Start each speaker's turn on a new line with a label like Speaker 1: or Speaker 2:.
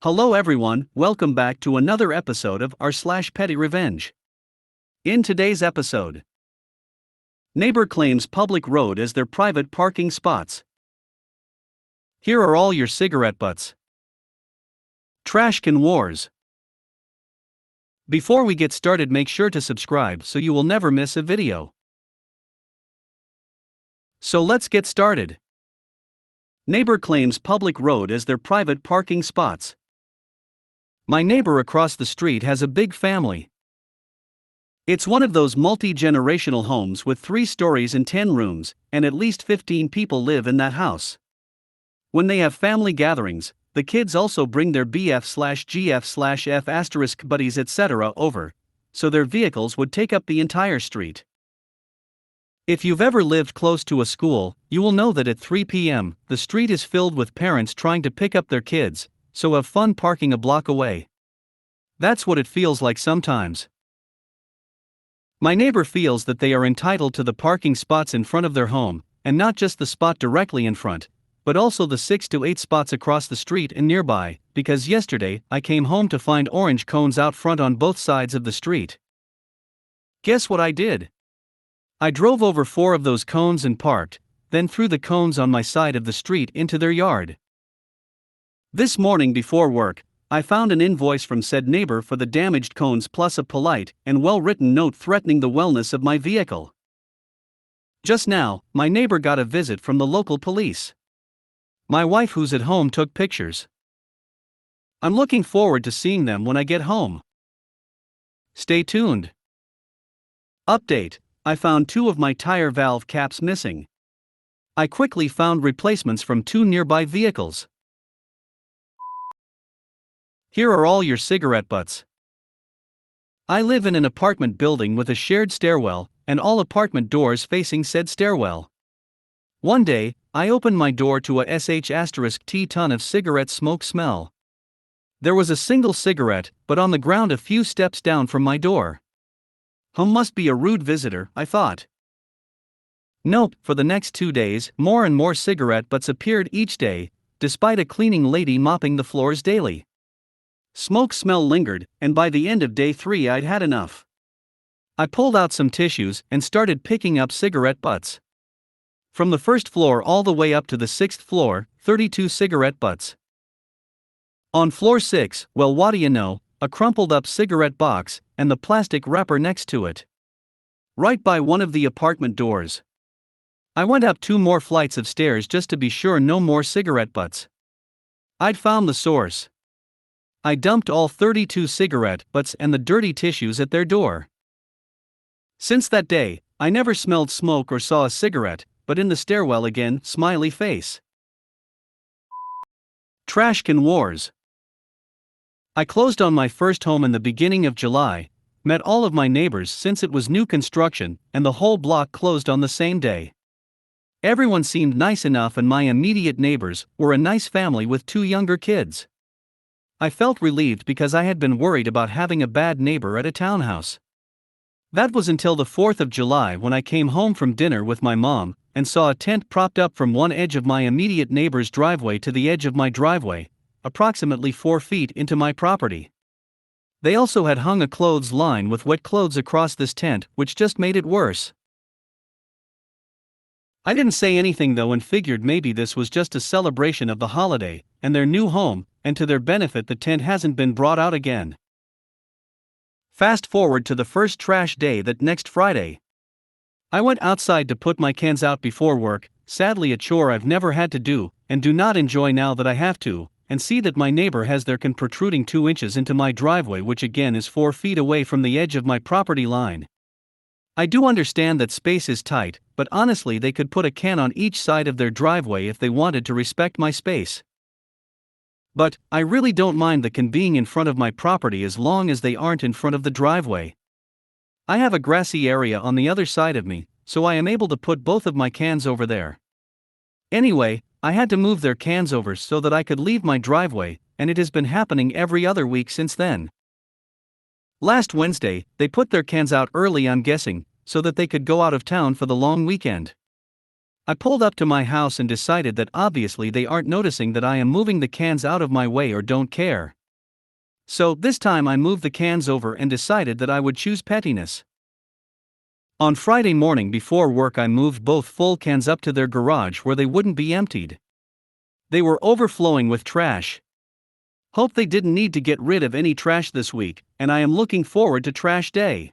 Speaker 1: Hello everyone, welcome back to another episode of r/slash petty revenge. In today's episode, neighbor claims public road as their private parking spots. Here are all your cigarette butts. Trash can wars. Before we get started, make sure to subscribe so you will never miss a video. So let's get started. Neighbor claims public road as their private parking spots. My neighbor across the street has a big family. It's one of those multi-generational homes with 3 stories and 10 rooms, and at least 15 people live in that house. When they have family gatherings, the kids also bring their BF/GF/F* buddies etc. over, so their vehicles would take up the entire street. If you've ever lived close to a school, you will know that at 3 p.m., the street is filled with parents trying to pick up their kids, so have fun parking a block away. That's what it feels like sometimes. My neighbor feels that they are entitled to the parking spots in front of their home, and not just the spot directly in front, but also the 6 to 8 spots across the street and nearby, because yesterday I came home to find orange cones out front on both sides of the street. Guess what I did? I drove over 4 of those cones and parked, then threw the cones on my side of the street into their yard. This morning before work, I found an invoice from said neighbor for the damaged cones plus a polite and well-written note threatening the wellness of my vehicle. Just now, my neighbor got a visit from the local police. My wife, who's at home, took pictures. I'm looking forward to seeing them when I get home. Stay tuned. Update: I found 2 of my tire valve caps missing. I quickly found replacements from 2 nearby vehicles. Here are all your cigarette butts. I live in an apartment building with a shared stairwell, and all apartment doors facing said stairwell. One day, I opened my door to a sh*t ton of cigarette smoke smell. There was a single cigarette, but on the ground a few steps down from my door. Must be a rude visitor, I thought. Nope, for the next 2 days, more and more cigarette butts appeared each day, despite a cleaning lady mopping the floors daily. Smoke smell lingered, and by the end of day 3 I'd had enough. I pulled out some tissues and started picking up cigarette butts. From the first floor all the way up to the 6th floor, 32 cigarette butts. On floor 6, well, what do you know, a crumpled up cigarette box, and the plastic wrapper next to it. Right by one of the apartment doors. I went up 2 more flights of stairs just to be sure no more cigarette butts. I'd found the source. I dumped all 32 cigarette butts and the dirty tissues at their door. Since that day, I never smelled smoke or saw a cigarette, but in the stairwell again, smiley face. Trash can wars. I closed on my first home in the beginning of July, met all of my neighbors since it was new construction, and the whole block closed on the same day. Everyone seemed nice enough, and my immediate neighbors were a nice family with 2 younger kids. I felt relieved because I had been worried about having a bad neighbor at a townhouse. That was until the 4th of July when I came home from dinner with my mom and saw a tent propped up from one edge of my immediate neighbor's driveway to the edge of my driveway, approximately 4 feet into my property. They also had hung a clothes line with wet clothes across this tent, which just made it worse. I didn't say anything though, and figured maybe this was just a celebration of the holiday and their new home, and to their benefit the tent hasn't been brought out again. Fast forward to the first trash day, that next Friday. I went outside to put my cans out before work, sadly a chore I've never had to do, and do not enjoy now that I have to, and see that my neighbor has their can protruding 2 inches into my driveway, which again is 4 feet away from the edge of my property line. I do understand that space is tight, but honestly they could put a can on each side of their driveway if they wanted to respect my space. But I really don't mind the can being in front of my property as long as they aren't in front of the driveway. I have a grassy area on the other side of me, so I am able to put both of my cans over there. Anyway, I had to move their cans over so that I could leave my driveway, and it has been happening every other week since then. Last Wednesday, they put their cans out early, I'm guessing, so that they could go out of town for the long weekend. I pulled up to my house and decided that obviously they aren't noticing that I am moving the cans out of my way or don't care. So, this time I moved the cans over and decided that I would choose pettiness. On Friday morning before work, I moved both full cans up to their garage where they wouldn't be emptied. They were overflowing with trash. Hope they didn't need to get rid of any trash this week, and I am looking forward to trash day.